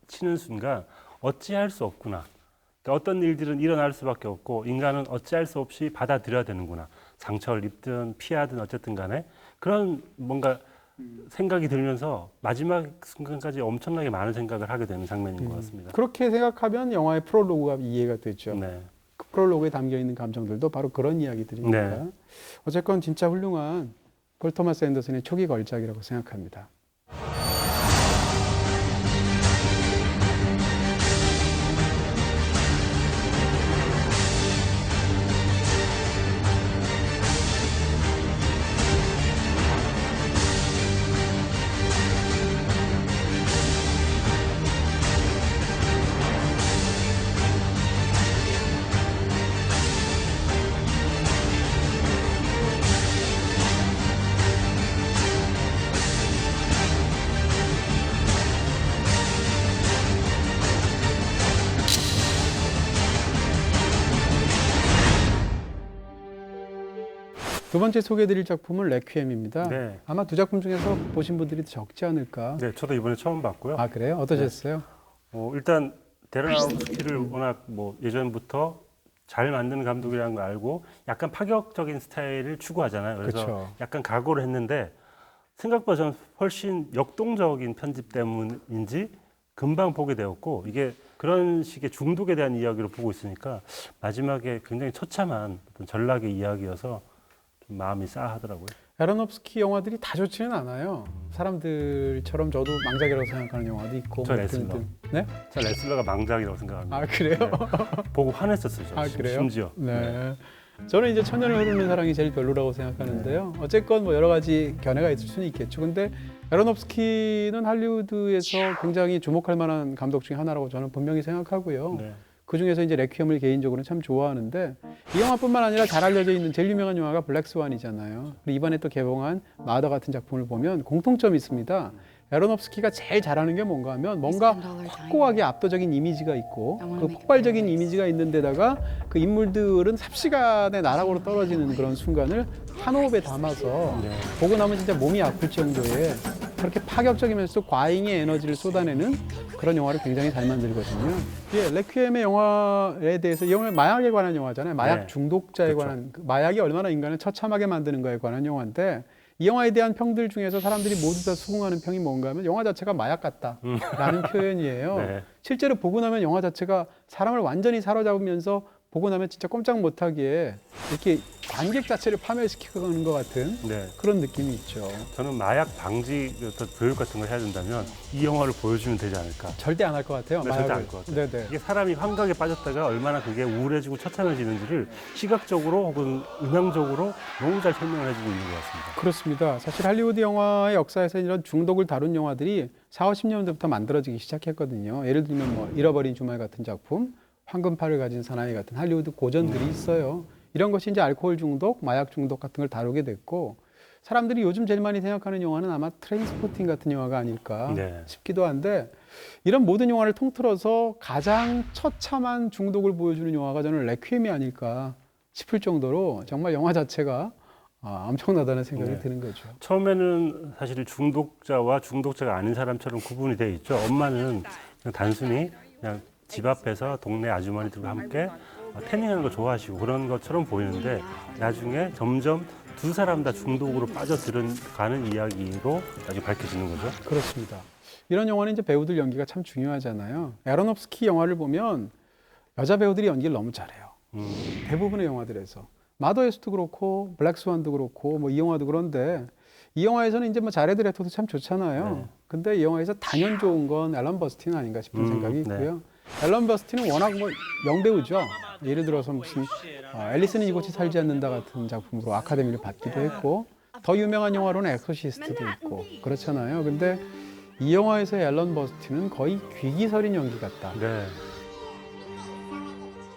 치는 순간 어찌할 수 없구나. 그러니까 어떤 일들은 일어날 수밖에 없고 인간은 어찌할 수 없이 받아들여야 되는구나. 상처를 입든 피하든 어쨌든 간에 그런 뭔가 생각이 들면서 마지막 순간까지 엄청나게 많은 생각을 하게 되는 장면인 것 같습니다. 그렇게 생각하면 영화의 프롤로그가 이해가 되죠. 네. 그 프롤로그에 담겨있는 감정들도 바로 그런 이야기들입니다. 네. 어쨌건 진짜 훌륭한 폴 토마스 앤더슨의 초기 걸작이라고 생각합니다. 두 번째 소개해드릴 작품은 레퀴엠입니다. 네. 아마 두 작품 중에서 보신 분들이 적지 않을까. 네, 저도 이번에 처음 봤고요. 아 그래요? 어떠셨어요? 일단 데런 아로노프스키를 워낙 뭐 예전부터 잘 만드는 감독이라는 걸 알고 약간 파격적인 스타일을 추구하잖아요. 그래서 그쵸. 약간 각오를 했는데 생각보다 저는 훨씬 역동적인 편집 때문인지 금방 보게 되었고 이게 그런 식의 중독에 대한 이야기로 보고 있으니까 마지막에 굉장히 처참한 어떤 전락의 이야기여서 좀 마음이 싸하더라고요. 아로노프스키 영화들이 다 좋지는 않아요. 사람들처럼 저도 망작이라고 생각하는 영화도 있고. 저 뭐 레슬러. 등등. 네? 저 레슬러가 망작이라고 생각합니다. 아 그래요? 네. 보고 화냈었어요. 저 아 그래요? 심지어. 네. 저는 이제 천년을 흐르는 사랑이 제일 별로라고 생각하는데요. 어쨌건 뭐 여러 가지 견해가 있을 수는 있겠죠. 근데 아로노프스키는 할리우드에서 굉장히 주목할 만한 감독 중에 하나라고 저는 분명히 생각하고요. 네. 그 중에서 이제 레퀴엠을 개인적으로는 참 좋아하는데 이 영화뿐만 아니라 잘 알려져 있는 제일 유명한 영화가 블랙스완이잖아요. 그리고 이번에 또 개봉한 마더 같은 작품을 보면 공통점이 있습니다. 아로노프스키가 제일 잘하는 게 뭔가 하면 뭔가 확고하게 압도적인 이미지가 있고 그 폭발적인 이미지가 있는 데다가 그 인물들은 삽시간에 나락으로 떨어지는 그런 순간을 한 호흡에 담아서 보고 나면 진짜 몸이 아플 정도의 그렇게 파격적이면서도 과잉의 에너지를 쏟아내는 그런 영화를 굉장히 잘 만들거든요. 예, 레퀴엠의 영화에 대해서 이 영화는 마약에 관한 영화잖아요. 마약 네. 중독자에 그렇죠. 관한 그 마약이 얼마나 인간을 처참하게 만드는 거에 관한 영화인데 이 영화에 대한 평들 중에서 사람들이 모두 다 수긍하는 평이 뭔가 하면 영화 자체가 마약 같다라는 표현이에요. 네. 실제로 보고 나면 영화 자체가 사람을 완전히 사로잡으면서 보고 나면 진짜 꼼짝 못하기에 이렇게 관객 자체를 파멸시키는 것 같은 네. 그런 느낌이 있죠. 저는 마약 방지 어떤 교육 같은 걸 해야 된다면 이 영화를 보여주면 되지 않을까. 절대 안 할 것 같아요. 네, 절대 안 할 것 같아요. 네네. 이게 사람이 환각에 빠졌다가 얼마나 그게 우울해지고 처참해지는지를 시각적으로 혹은 음향적으로 너무 잘 설명을 해주고 있는 것 같습니다. 그렇습니다. 사실 할리우드 영화의 역사에서 이런 중독을 다룬 영화들이 40, 50년대부터 만들어지기 시작했거든요. 예를 들면 뭐 잃어버린 주말 같은 작품, 황금팔을 가진 사나이 같은 할리우드 고전들이 있어요. 이런 것이 이제 알코올 중독, 마약 중독 같은 걸 다루게 됐고 사람들이 요즘 제일 많이 생각하는 영화는 아마 트레인스포팅 같은 영화가 아닐까 네. 싶기도 한데 이런 모든 영화를 통틀어서 가장 처참한 중독을 보여주는 영화가 저는 레퀴엠이 아닐까 싶을 정도로 정말 영화 자체가 엄청나다는 생각이 네. 드는 거죠. 처음에는 사실 중독자와 중독자가 아닌 사람처럼 구분이 돼 있죠. 엄마는 그냥 단순히 그냥 집 앞에서 동네 아주머니들과 함께 태닝하는 걸 좋아하시고 그런 것처럼 보이는데 나중에 점점 두 사람 다 중독으로 빠져들어가는 이야기로 나중에 밝혀지는 거죠. 그렇습니다. 이런 영화는 이제 배우들 연기가 참 중요하잖아요. 에로노프스키 영화를 보면 여자 배우들이 연기를 너무 잘해요. 대부분의 영화들에서. 마더웨스트도 그렇고 블랙스완도 그렇고 뭐 이 영화도 그런데 이 영화에서는 이제 뭐 자레드 레토도 참 좋잖아요. 네. 근데 이 영화에서 단연 좋은 건 앨런 버스틴 아닌가 싶은 생각이 네. 있고요. 앨런 버스틴은 워낙 뭐 명배우죠. 예를 들어서 무슨 앨리스는 이곳에 살지 않는다 같은 작품으로 아카데미를 받기도 했고 더 유명한 영화로는 엑소시스트도 있고 그렇잖아요. 근데 이 영화에서의 앨런 버스틴은 거의 귀기설인 연기 같다. 네.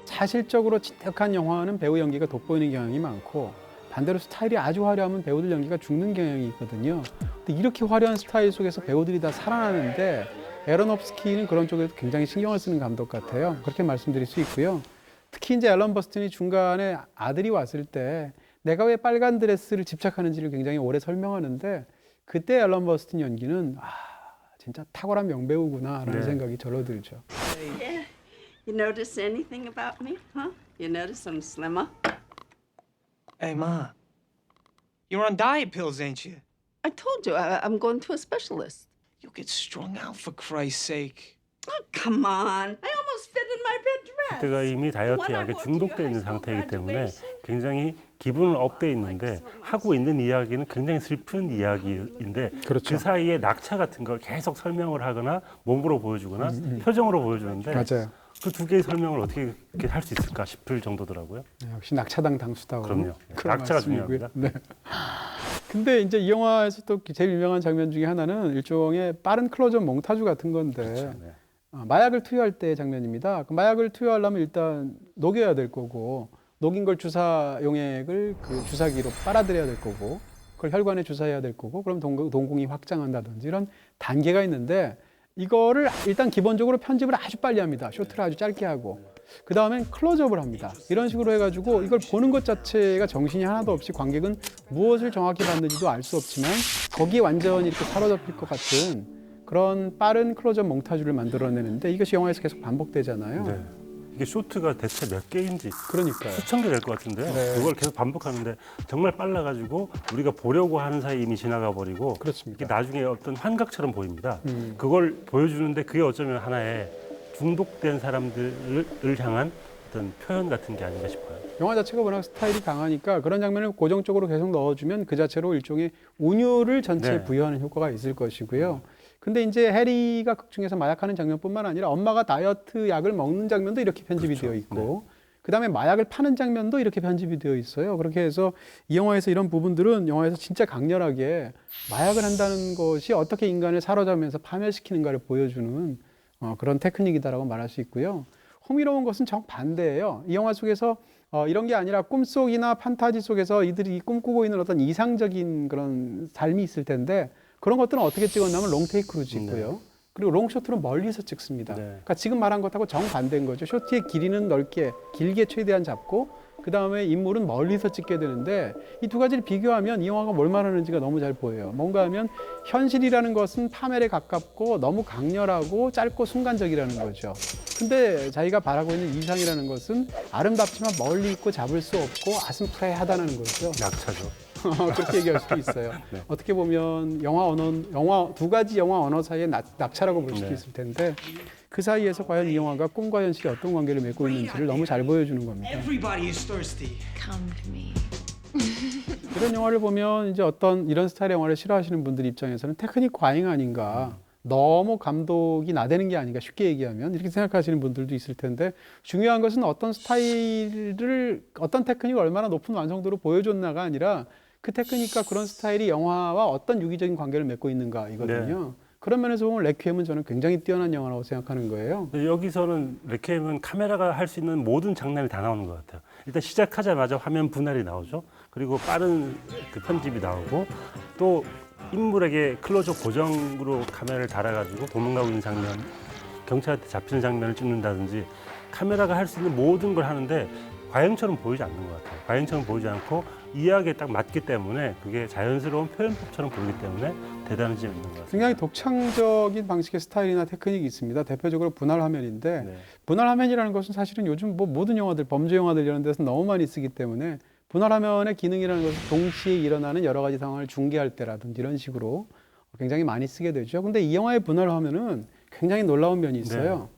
사실적으로 진득한 영화는 배우 연기가 돋보이는 경향이 많고 반대로 스타일이 아주 화려하면 배우들 연기가 죽는 경향이 있거든요. 근데 이렇게 화려한 스타일 속에서 배우들이 다 살아나는데 에로노프스키는 그런 쪽에서 굉장히 신경을 쓰는 감독 같아요. 그렇게 말씀드릴 수 있고요. 특히 이제 앨런 버스틴이 중간에 아들이 왔을 때 내가 왜 빨간 드레스를 집착하는지를 굉장히 오래 설명하는데 그때 앨런 버스틴 연기는 진짜 탁월한 명배우구나라는 네. 생각이 절로 들죠. Yeah. You notice anything about me, huh? You notice I'm slimmer? Hey, Ma. You're on diet pills, ain't you? I told you I'm going to a specialist. You'll get strung out for Christ's sake. Oh, come on. I almost fit in my red dress. 그때가 이미 다이어트 약에 중독돼 있는 상태이기 때문에 굉장히 기분은 업돼 있는데 하고 있는 이야기는 굉장히 슬픈 이야기인데 그렇죠. 그 사이에 낙차 같은 걸 계속 설명을 하거나 몸으로 보여주거나 표정으로 보여주는데 맞아요. 그 두 개의 설명을 어떻게 할 수 있을까 싶을 정도더라고요. 네, 역시 낙차당 당수다고. 그럼요. 그런 낙차가 말씀이고요. 중요합니다. 네. 근데 이제 이 영화에서 또 제일 유명한 장면 중에 하나는 일종의 빠른 클로즈업 몽타주 같은 건데 그렇죠. 네. 마약을 투여할 때 장면입니다. 그 마약을 투여하려면 일단 녹여야 될 거고 녹인 걸 주사 용액을 그 주사기로 빨아들여야 될 거고 그걸 혈관에 주사해야 될 거고 그럼 동공이 확장한다든지 이런 단계가 있는데 이거를 일단 기본적으로 편집을 아주 빨리 합니다. 쇼트를 아주 짧게 하고 그 다음엔 클로즈업을 합니다. 이런 식으로 해가지고 이걸 보는 것 자체가 정신이 하나도 없이 관객은 무엇을 정확히 봤는지도 알 수 없지만 거기에 완전히 이렇게 사로잡힐 것 같은 그런 빠른 클로즈업 몽타주를 만들어내는데 이것이 영화에서 계속 반복되잖아요. 네. 이게 쇼트가 대체 몇 개인지 그러니까요. 수천 개 될 것 같은데요. 네. 그걸 계속 반복하는데 정말 빨라가지고 우리가 보려고 하는 사이 이미 지나가 버리고 그렇습니다. 이게 나중에 어떤 환각처럼 보입니다. 그걸 보여주는데 그게 어쩌면 하나의 중독된 사람들을 향한 어떤 표현 같은 게 아닌가 싶어요. 영화 자체가 워낙 스타일이 강하니까 그런 장면을 고정적으로 계속 넣어주면 그 자체로 일종의 운율을 전체에 네. 부여하는 효과가 있을 것이고요. 근데 이제 해리가 극 중에서 마약하는 장면뿐만 아니라 엄마가 다이어트 약을 먹는 장면도 이렇게 편집이 그렇죠. 되어 있고 그다음에 마약을 파는 장면도 이렇게 편집이 되어 있어요. 그렇게 해서 이 영화에서 이런 부분들은 영화에서 진짜 강렬하게 마약을 한다는 것이 어떻게 인간을 사로잡으면서 파멸시키는가를 보여주는 그런 테크닉이다라고 말할 수 있고요. 흥미로운 것은 정반대예요. 이 영화 속에서 이런 게 아니라 꿈속이나 판타지 속에서 이들이 꿈꾸고 있는 어떤 이상적인 그런 삶이 있을 텐데 그런 것들은 어떻게 찍었냐면 롱테이크로 찍고요. 그리고 롱쇼트는 멀리서 찍습니다. 네. 그러니까 지금 말한 것하고 정반대인 거죠. 쇼트의 길이는 길게 최대한 잡고 그 다음에 인물은 멀리서 찍게 되는데 이 두 가지를 비교하면 이 영화가 뭘 말하는지가 너무 잘 보여요. 뭔가 하면 현실이라는 것은 파멸에 가깝고 너무 강렬하고 짧고 순간적이라는 거죠. 근데 자기가 바라고 있는 이상이라는 것은 아름답지만 멀리 있고 잡을 수 없고 아슴프레하다는 거죠. 약차죠. 그렇게 얘기할 수도 있어요. 네. 어떻게 보면 영화 두 가지 영화 언어 사이의 낙차라고 볼 수도 네. 있을 텐데 그 사이에서 과연 이 영화가 꿈과 현실이 어떤 관계를 맺고 있는지를 너무 잘 보여주는 겁니다. Everybody is thirsty. Come to me. 이런 영화를 보면 이제 어떤 이런 스타일의 영화를 싫어하시는 분들 입장에서는 테크닉 과잉 아닌가, 너무 감독이 나대는 게 아닌가 쉽게 얘기하면 이렇게 생각하시는 분들도 있을 텐데 중요한 것은 어떤 스타일을 어떤 테크닉을 얼마나 높은 완성도로 보여줬나가 아니라 그 테크닉과 그런 스타일이 영화와 어떤 유기적인 관계를 맺고 있는가이거든요. 그런 면에서 보면 레퀴엠은 저는 굉장히 뛰어난 영화라고 생각하는 거예요. 여기서는 레퀴엠은 카메라가 할 수 있는 모든 장난이 다 나오는 것 같아요. 일단 시작하자마자 화면 분할이 나오죠. 그리고 빠른 그 편집이 나오고 또 인물에게 클로즈업 고정으로 카메라를 달아가지고 도망가고 있는 장면, 경찰한테 잡히는 장면을 찍는다든지 카메라가 할 수 있는 모든 걸 하는데 과잉처럼 보이지 않는 것 같아요. 과잉처럼 보이지 않고 이야기에 딱 맞기 때문에 그게 자연스러운 표현법처럼 보이기 때문에 대단한 점이 있는 것 같습니다. 굉장히 독창적인 방식의 스타일이나 테크닉이 있습니다. 대표적으로 분할 화면인데 네. 분할 화면이라는 것은 사실은 요즘 뭐 모든 영화들, 범죄 영화들 이런 데서 너무 많이 쓰기 때문에 분할 화면의 기능이라는 것은 동시에 일어나는 여러 가지 상황을 중계할 때라든지 이런 식으로 굉장히 많이 쓰게 되죠. 근데 이 영화의 분할 화면은 굉장히 놀라운 면이 있어요.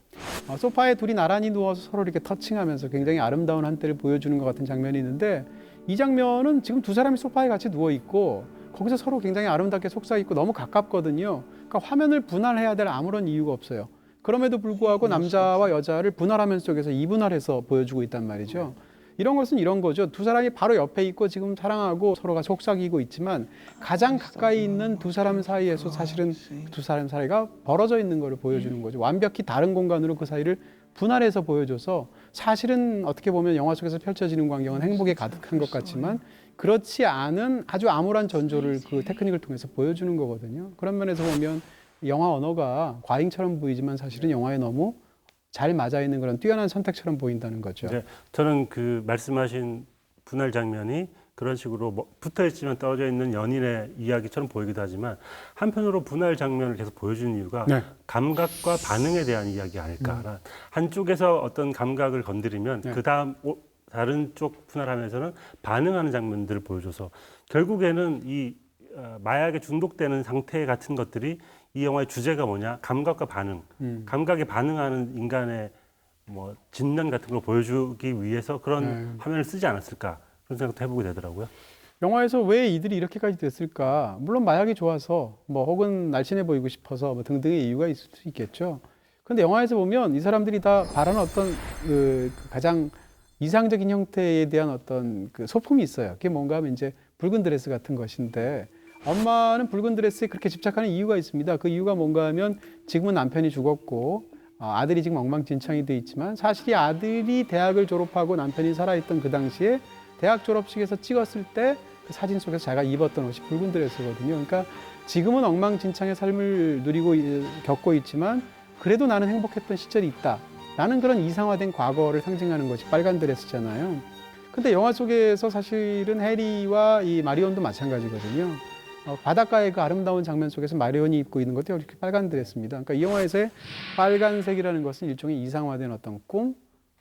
소파에 둘이 나란히 누워서 서로 이렇게 터칭하면서 굉장히 아름다운 한때를 보여주는 것 같은 장면이 있는데 이 장면은 지금 두 사람이 소파에 같이 누워 있고 거기서 서로 굉장히 아름답게 속삭이고 너무 가깝거든요. 그러니까 화면을 분할해야 될 아무런 이유가 없어요. 그럼에도 불구하고 남자와 여자를 분할화면 속에서 이분할해서 보여주고 있단 말이죠. 이런 것은 이런 거죠. 두 사람이 바로 옆에 있고 지금 사랑하고 서로가 속삭이고 있지만 가장 가까이 있는 두 사람 사이에서 사실은 두 사람 사이가 벌어져 있는 것을 보여주는 거죠. 완벽히 다른 공간으로 그 사이를 분할해서 보여줘서 사실은 어떻게 보면 영화 속에서 펼쳐지는 광경은 행복에 가득한 것 같지만 그렇지 않은 아주 암울한 전조를 그 테크닉을 통해서 보여주는 거거든요. 그런 면에서 보면 영화 언어가 과잉처럼 보이지만 사실은 영화에 너무 잘 맞아 있는 그런 뛰어난 선택처럼 보인다는 거죠. 네, 저는 그 말씀하신 분할 장면이 그런 식으로 붙어 있지만 떨어져 있는 연인의 이야기처럼 보이기도 하지만 한편으로 분할 장면을 계속 보여주는 이유가 감각과 반응에 대한 이야기 아닐까. 한쪽에서 어떤 감각을 건드리면 그 다음 다른 쪽 분할하면서는 반응하는 장면들을 보여줘서 결국에는 이 마약에 중독되는 상태 같은 것들이 이 영화의 주제가 뭐냐? 감각과 반응. 감각에 반응하는 인간의 뭐 진면 같은 걸 보여주기 위해서 그런 화면을 쓰지 않았을까? 그런 생각도 해보게 되더라고요. 영화에서 왜 이들이 이렇게까지 됐을까? 물론 마약이 좋아서 뭐 혹은 날씬해 보이고 싶어서 뭐 등등의 이유가 있을 수 있겠죠. 그런데 영화에서 보면 이 사람들이 다 바라는 어떤 그 가장 이상적인 형태에 대한 어떤 그 소품이 있어요. 그게 뭔가 하면 이제 붉은 드레스 같은 것인데 엄마는 붉은 드레스에 그렇게 집착하는 이유가 있습니다. 그 이유가 뭔가 하면 지금은 남편이 죽었고 아들이 지금 엉망진창이 돼 있지만 사실 이 아들이 대학을 졸업하고 남편이 살아있던 그 당시에 대학 졸업식에서 찍었을 때 그 사진 속에서 자기가 입었던 옷이 붉은 드레스거든요. 그러니까 지금은 엉망진창의 삶을 누리고 겪고 있지만 그래도 나는 행복했던 시절이 있다. 라는 그런 이상화된 과거를 상징하는 것이 빨간 드레스잖아요. 근데 영화 속에서 사실은 해리와 이 마리온도 마찬가지거든요. 바닷가의 그 아름다운 장면 속에서 마리온이 입고 있는 것도 이렇게 빨간 드레스입니다. 그러니까 이 영화에서의 빨간색이라는 것은 일종의 이상화된 어떤 꿈,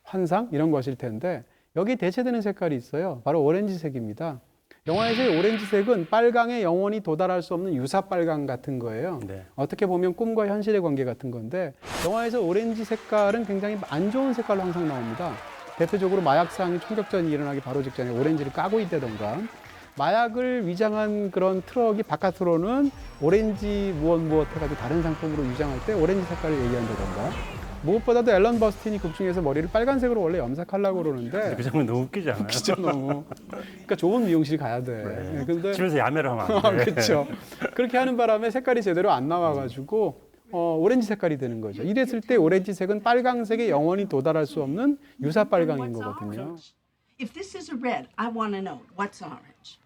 환상 이런 것일 텐데 여기 대체되는 색깔이 있어요. 바로 오렌지색입니다. 영화에서의 오렌지색은 빨강에 영원히 도달할 수 없는 유사 빨강 같은 거예요. 어떻게 보면 꿈과 현실의 관계 같은 건데 영화에서 오렌지 색깔은 굉장히 안 좋은 색깔로 항상 나옵니다. 대표적으로 마약 상이 총격전이 일어나기 바로 직전에 오렌지를 까고 있다던가 마약을 위장한 그런 트럭이 바깥으로는 오렌지 무엇 해가지고 다른 상품으로 위장할 때 오렌지 색깔을 얘기한다던가 무엇보다도 앨런 버스틴이 극 중에서 머리를 빨간색으로 원래 염색하려고 그러는데 그 장면 너무 웃기지 않아요? 웃기죠 너무. 그러니까 좋은 미용실 가야 돼. 네. 근데 집에서 야매를 하면 안 돼. 그렇죠. 그렇게 하는 바람에 색깔이 제대로 안 나와가지고 오렌지 색깔이 되는 거죠. 이랬을 때 오렌지색은 빨강색에 영원히 도달할 수 없는 유사 빨강인 거거든요. If this is a red, I want to know what's orange.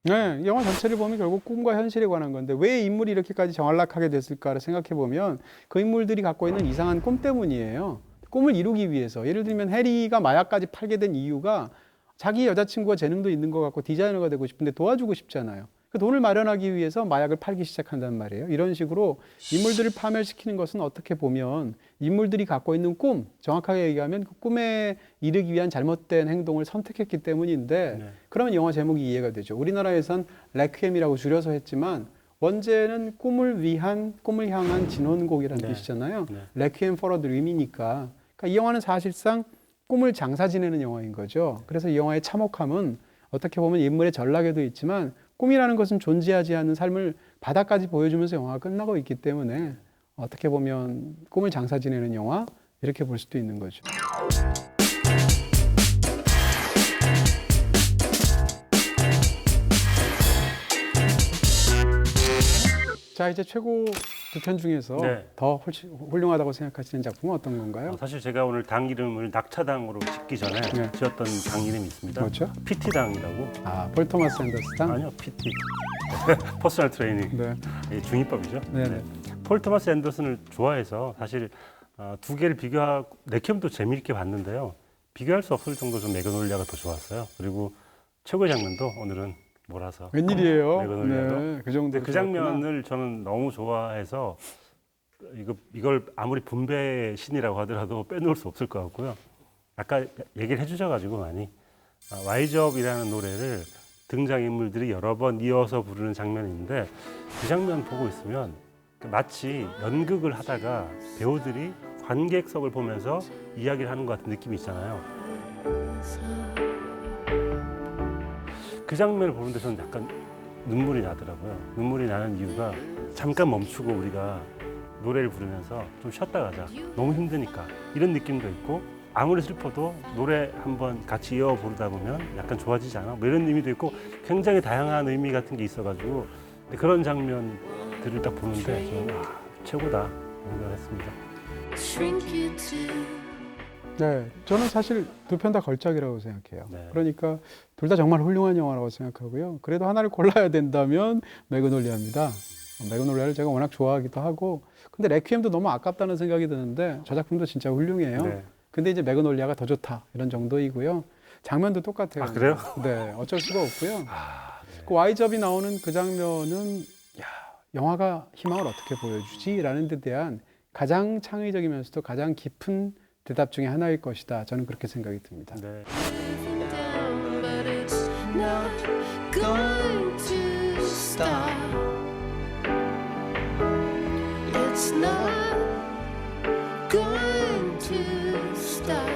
네, 영화 전체를 보면 결국 꿈과 현실에 관한 건데 왜 인물이 이렇게까지 정안락하게 됐을까를 생각해 보면 그 인물들이 갖고 있는 이상한 꿈 때문이에요. 꿈을 이루기 위해서. 예를 들면 해리가 마약까지 팔게 된 이유가 자기 여자친구가 재능도 있는 것 같고 디자이너가 되고 싶은데 도와주고 싶잖아요. 그 돈을 마련하기 위해서 마약을 팔기 시작한단 말이에요. 이런 식으로 인물들을 파멸시키는 것은 어떻게 보면 인물들이 갖고 있는 꿈, 정확하게 얘기하면 그 꿈에 이르기 위한 잘못된 행동을 선택했기 때문인데 그러면 영화 제목이 이해가 되죠. 우리나라에선 레퀴엠이라고 줄여서 했지만 원제는 꿈을 향한 진혼곡이라는 네. 뜻이잖아요. 네. 레퀴엠 포러 드림이니까. 그러니까 이 영화는 사실상 꿈을 장사 지내는 영화인 거죠. 그래서 이 영화의 참혹함은 어떻게 보면 인물의 전락에도 있지만 꿈이라는 것은 존재하지 않는 삶을 바닥까지 보여주면서 영화가 끝나고 있기 때문에 어떻게 보면 꿈을 장사 지내는 영화 이렇게 볼 수도 있는 거죠. 자, 이제 최고 두 편 중에서 네. 더 훌륭하다고 생각하시는 작품은 어떤 건가요? 사실 제가 오늘 당 이름을 낙차당으로 짓기 전에 네. 지었던 당 이름이 있습니다. 뭐죠? PT당이라고. 아, 폴 토마스 앤더스 당? 아니요, PT. 퍼스널 트레이닝. 네. 예, 중위법이죠. 네네. 네. 폴 토마스 앤더슨을 좋아해서 사실 두 개를 비교하고 레퀴엠도 재미있게 봤는데요. 비교할 수 없을 정도로 좀 매그놀리아가 더 좋았어요. 그리고 최고의 장면도 오늘은 몰아서 웬일이에요? 매그놀리아도. 네, 그 정도. 근데 그 장면을 저는 너무 좋아해서 이걸 아무리 분배의 신이라고 하더라도 빼놓을 수 없을 것 같고요. 아까 얘기를 해주셔가지고 많이 와이즈업이라는 노래를 등장인물들이 여러 번 이어서 부르는 장면인데 그 장면 보고 있으면 마치 연극을 하다가 배우들이 관객석을 보면서 이야기를 하는 것 같은 느낌이 있잖아요. 그 장면을 보는데 저는 약간 눈물이 나더라고요. 눈물이 나는 이유가 잠깐 멈추고 우리가 노래를 부르면서 좀 쉬었다 가자. 너무 힘드니까. 이런 느낌도 있고 아무리 슬퍼도 노래 한번 같이 이어 부르다 보면 약간 좋아지지 않아? 뭐 이런 의미도 있고 굉장히 다양한 의미 같은 게 있어가지고 그런 장면들을 딱 보는데 저는 최고다 생각했습니다. 네, 저는 사실 두 편 다 걸작이라고 생각해요. 네. 그러니까 둘 다 정말 훌륭한 영화라고 생각하고요. 그래도 하나를 골라야 된다면 매그놀리아입니다. 매그놀리아를 제가 워낙 좋아하기도 하고, 근데 레퀴엠도 너무 아깝다는 생각이 드는데 저 작품도 진짜 훌륭해요. 네. 근데 이제 매그놀리아가 더 좋다 이런 정도이고요. 장면도 똑같아요. 아, 그래요? 네, 어쩔 수가 없고요. 그 와이즈업이 나오는 그 장면은 영화가 희망을 어떻게 보여주지라는 데 대한 가장 창의적이면서도 가장 깊은 대답 중에 하나일 것이다. 저는 그렇게 생각이 듭니다. 네. But it's not going to stop. It's not going to stop.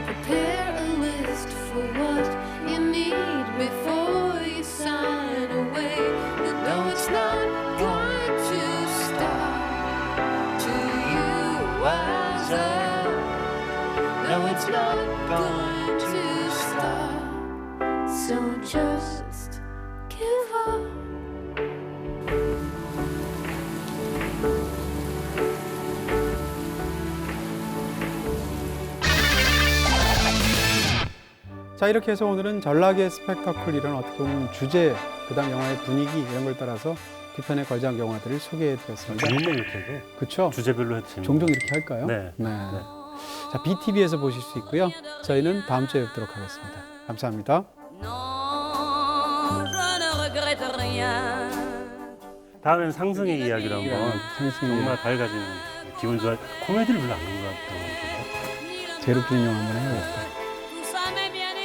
Prepare a list for what you need before you sign away. You know it's not going to stop. To you, wise up. No, it's not going to stop. So just give up. 자, 이렇게 해서 오늘은 전락의 스펙터클이라는 어떻게 보면 주제, 그다음 영화의 분위기 이런 걸 따라서 두 편의 걸작 영화들을 소개해드렸습니다. 재밌네 이렇게 해도. 그렇죠? 주제별로 해도 재밌네. 종종 이렇게 할까요? 네. 자, BTV에서 보실 수 있고요. 저희는 다음 주에 뵙도록 하겠습니다. 감사합니다. 다음엔 상승의 이야기를 한번 상승의 정말 밝아지는 기분 좋아 코미디를 별로 안 하는 것 같아요. 제로 필름 영화 한번 해야겠다. Tú sabes bien,